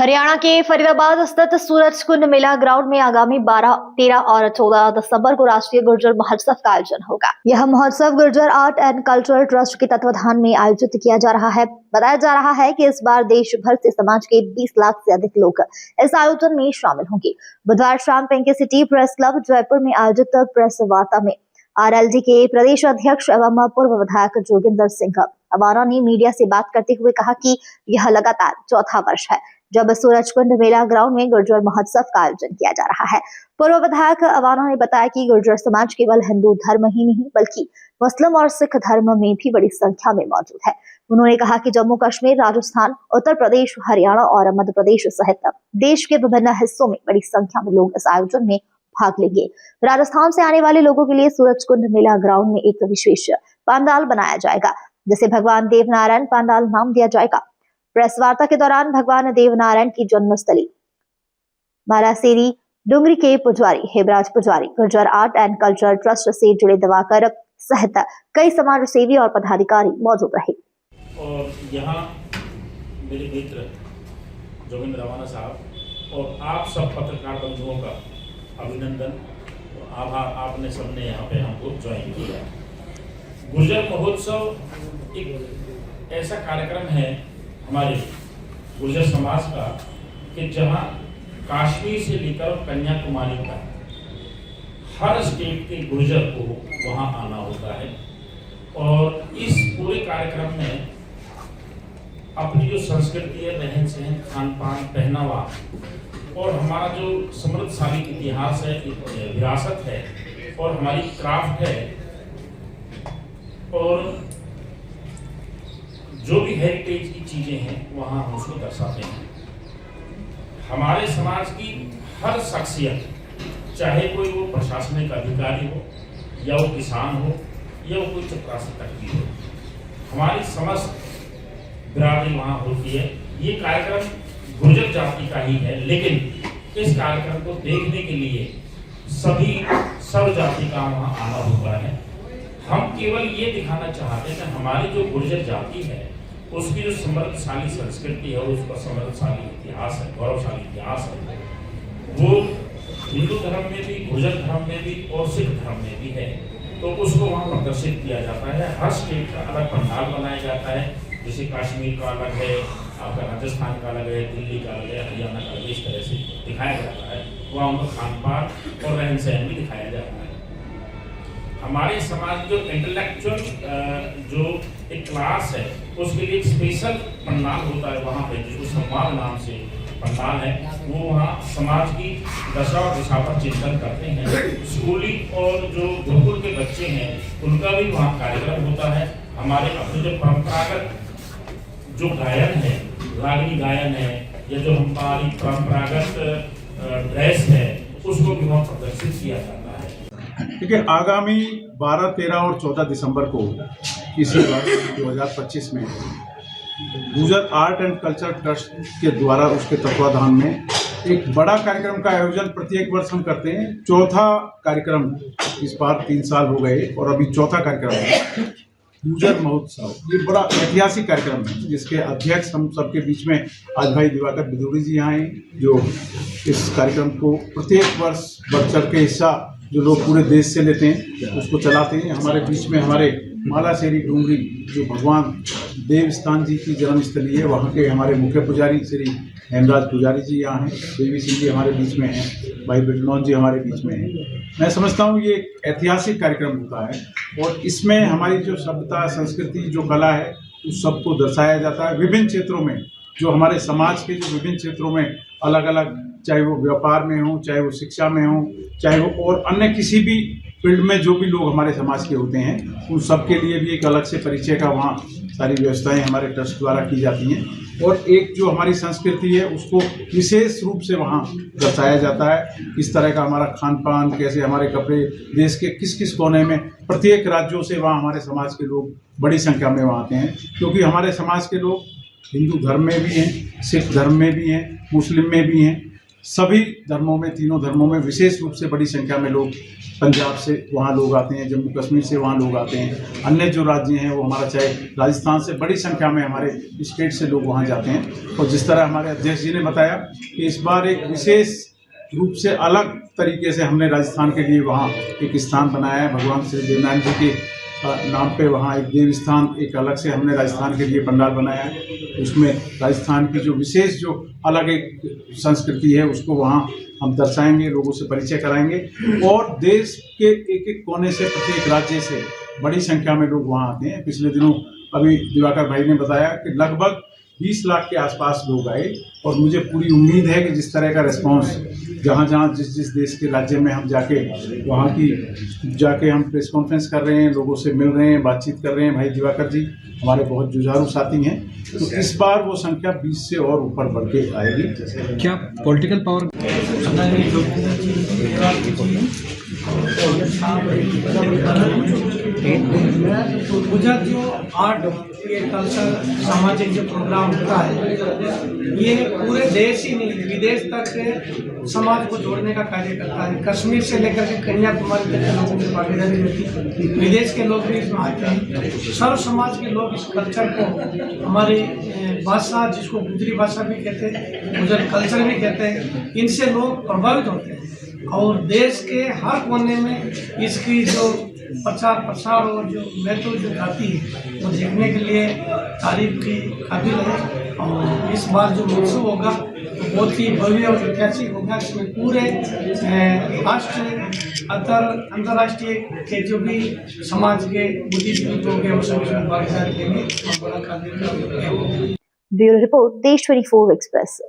हरियाणा के फरीदाबाद स्थित सूरजकुंड मेला ग्राउंड में आगामी 12, 13 और 14 दिसंबर को राष्ट्रीय गुर्जर महोत्सव का आयोजन होगा। यह महोत्सव Gurjar art and cultural trust के तत्वाधान में आयोजित किया जा रहा है। बताया जा रहा है कि इस बार देश भर से समाज के 20 लाख से अधिक लोग इस आयोजन में शामिल होंगे। बुधवार शाम Pink City Press Club Jaipur में आयोजित प्रेस वार्ता में आरएलडी के प्रदेश अध्यक्ष एवं पूर्व विधायक जोगिंदर सिंह अवाना ने मीडिया से बात करते हुए कहा कि यह लगातार चौथा वर्ष है जब सूरजकुंड मेला ग्राउंड में गुर्जर महोत्सव का आयोजन किया जा रहा है। पूर्व विधायक अवाना ने बताया कि गुर्जर समाज केवल हिंदू धर्म ही नहीं बल्कि मुस्लिम और सिख धर्म में भी बड़ी संख्या में मौजूद है। उन्होंने कहा कि जम्मू कश्मीर, राजस्थान, उत्तर प्रदेश, हरियाणा और मध्य प्रदेश सहित देश के विभिन्न हिस्सों में बड़ी संख्या में लोग इस आयोजन में भाग लेंगे। राजस्थान से आने वाले लोगों के लिए सूरजकुंड मेला ग्राउंड में एक विशेष पंडाल बनाया जाएगा जिसे भगवान देवनारायण पंडाल नाम दिया जाएगा। प्रेस वार्ता के दौरान भगवान देवनारायण की जन्मस्थली मालासेरी डुंगरी के पुजारी हेबराज पुजारी, Gurjar art and cultural trust से जुड़े दिवाकर सहित कई समाज सेवी और पदाधिकारी मौजूद रहे। और यहाँ मेरे मित्र जोगिंदर अवाना साहब और आप सब पत्रकार बंधुओं का अभिनंदन और आभार, आपने सबने यहाँ पे हमको ज्वाइन किया। गुर्जर महोत्सव एक ऐसा कार्यक्रम है हमारे गुर्जर समाज का कि जहाँ कश्मीर से लेकर कन्याकुमारी तक हर स्टेट के गुर्जर को वहाँ आना होता है और इस पूरे कार्यक्रम में अपनी जो संस्कृति है, रहन सहन, खान पान, पहनावा और हमारा जो समृद्धशाली इतिहास है, विरासत है और हमारी क्राफ्ट है और जो भी हेरिटेज की चीजें हैं वहाँ हम उसको दर्शाते हैं। हमारे समाज की हर शख्सियत, चाहे कोई वो प्रशासनिक अधिकारी हो या वो किसान हो या वो कोई चपरासी तक हो, हमारी समस्त बिरादरी वहाँ होती है। ये कार्यक्रम गुर्जर जाति का ही है, लेकिन इस कार्यक्रम को देखने के लिए सभी सर्व जाति का वहाँ आना होता है। हम केवल ये दिखाना चाहते हैं कि हमारी जो गुर्जर जाति है उसकी जो समृद्धशाली संस्कृति है, उसका समृद्धशाली इतिहास है, गौरवशाली इतिहास है, वो हिंदू धर्म में भी, गुर्जर धर्म में भी और सिख धर्म में भी है, तो उसको वहाँ प्रदर्शित किया जाता है। हर स्टेट का अलग पंडाल बनाया जाता है, जैसे कश्मीर का अलग है, आपका राजस्थान का अलग है, दिल्ली का अलग है, हरियाणा का अलग, इस तरह से दिखाया जाता है। वहाँ उनका खान पान और रहन सहन भी दिखाया जाता है। हमारे समाज जो इंटेलेक्चुअल जो एक क्लास है उसके लिए एक स्पेशल पंडाल होता है वहाँ पे, जिसको संवाद नाम से पंडाल है, वो वहाँ समाज की दशा और दिशा पर चिंतन करते हैं। स्कूली और जो गुरुकुल के बच्चे हैं उनका भी वहाँ कार्यक्रम होता है। हमारे अपने जो परंपरागत जो गायन है, रागनी गायन है, या जो हमारी परंपरागत ड्रेस है, उसको भी वहाँ प्रदर्शित किया जाता है। देखिए, आगामी 12, 13 और 14 दिसंबर को इसी वर्ष 2025 में Gurjar art and culture trust के द्वारा उसके तत्वाधान में एक बड़ा कार्यक्रम का आयोजन प्रत्येक वर्ष हम करते हैं। चौथा कार्यक्रम इस बार 3 साल हो गए और अभी चौथा कार्यक्रम है गुर्जर महोत्सव। ये बड़ा ऐतिहासिक कार्यक्रम है जिसके अध्यक्ष हम सबके बीच में आज भाई दिवाकर बिदूरी जी यहाँ हैं, जो इस कार्यक्रम को प्रत्येक वर्ष बढ़ चढ़ के हिस्सा जो लोग पूरे देश से लेते हैं उसको चलाते हैं। हमारे बीच में हमारे मालासेरी डुंगरी जो भगवान देवस्थान जी की जन्मस्थली है, वहाँ के हमारे मुख्य पुजारी श्री हेमराज पुजारी जी यहाँ हैं, देवी सिंह जी हमारे बीच में हैं, भाई बिटनौर जी हमारे बीच में हैं। मैं समझता हूँ ये एक ऐतिहासिक कार्यक्रम होता है और इसमें हमारी जो सभ्यता, संस्कृति, जो कला है उस सबको दर्शाया जाता है। विभिन्न क्षेत्रों में जो हमारे समाज के जो विभिन्न क्षेत्रों में अलग अलग, चाहे वो व्यापार में हो, चाहे वो शिक्षा में हो, चाहे वो और अन्य किसी भी फील्ड में जो भी लोग हमारे समाज के होते हैं, उन सब के लिए भी एक अलग से परिचय का वहाँ सारी व्यवस्थाएं हमारे ट्रस्ट द्वारा की जाती हैं और एक जो हमारी संस्कृति है उसको विशेष रूप से वहाँ दर्शाया जाता है। किस तरह का हमारा खान पान, कैसे हमारे कपड़े, देश के किस किस कोने में, प्रत्येक राज्यों से वहाँ हमारे समाज के लोग बड़ी संख्या में वहाँ आते हैं, क्योंकि हमारे समाज के लोग हिंदू धर्म में भी हैं, सिख धर्म में भी हैं, मुस्लिम में भी हैं सभी धर्मों में, तीनों धर्मों में विशेष रूप से बड़ी संख्या में लोग पंजाब से वहाँ लोग आते हैं, जम्मू कश्मीर से वहाँ लोग आते हैं, अन्य जो राज्य हैं वो हमारा चाहे राजस्थान से बड़ी संख्या में हमारे स्टेट से लोग वहाँ जाते हैं। और जिस तरह हमारे अध्यक्ष जी ने बताया कि इस बार एक विशेष रूप से अलग तरीके से हमने राजस्थान के लिए वहाँ एक स्थान बनाया है। भगवान श्री देवनारायण जी के नाम पे वहाँ एक देव स्थान एक अलग से हमने राजस्थान के लिए पंडाल बनाया है। उसमें राजस्थान की जो विशेष जो अलग एक संस्कृति है उसको वहाँ हम दर्शाएंगे, लोगों से परिचय कराएंगे। और देश के एक एक कोने से, प्रत्येक राज्य से बड़ी संख्या में लोग वहाँ आते हैं। पिछले दिनों अभी दिवाकर भाई ने बताया कि लगभग 20 लाख के आसपास लोग आए। और मुझे पूरी उम्मीद है कि जिस तरह का रिस्पांस जहाँ जहाँ जिस जिस देश के राज्य में हम जाके वहाँ की जाके हम प्रेस कॉन्फ्रेंस कर रहे हैं, लोगों से मिल रहे हैं, बातचीत कर रहे हैं। भाई दिवाकर जी हमारे बहुत जुझारू साथी हैं, तो इस बार वो संख्या 20 से और ऊपर बढ़ के आएगी। क्या पॉलिटिकल पावर गुजर जो आर्ट, ये कल्चर, सामाजिक जो प्रोग्राम होता है, ये पूरे देश ही नहीं विदेश तक के समाज को जोड़ने का कार्य करता है। कश्मीर से लेकर के कन्याकुमारी तक के लोगों की भागीदारी होती है। विदेश के लोग भी इसमें आते हैं। सर्व समाज के लोग इस कल्चर को, हमारी भाषा जिसको गुजरी भाषा भी कहते हैं, गुजर कल्चर भी कहते हैं, इनसे लोग प्रभावित होते हैं। और देश के हर कोने में इसकी जो प्रचार प्रसार और जो महत्व जो जाती है वो देखने के लिए तारीफ की काबिल है। और इस बार जो महोत्सव होगा तो बहुत ही भव्य और ऐतिहासिक होगा। इसमें पूरे राष्ट्रीय अंतर्राष्ट्रीय के जो भी समाज के बुद्धिजीवी लोग हैं वो सभी भागीदारी लेंगे और बड़ा कार्य। ब्यूरो रिपोर्ट, देश 24 एक्सप्रेस।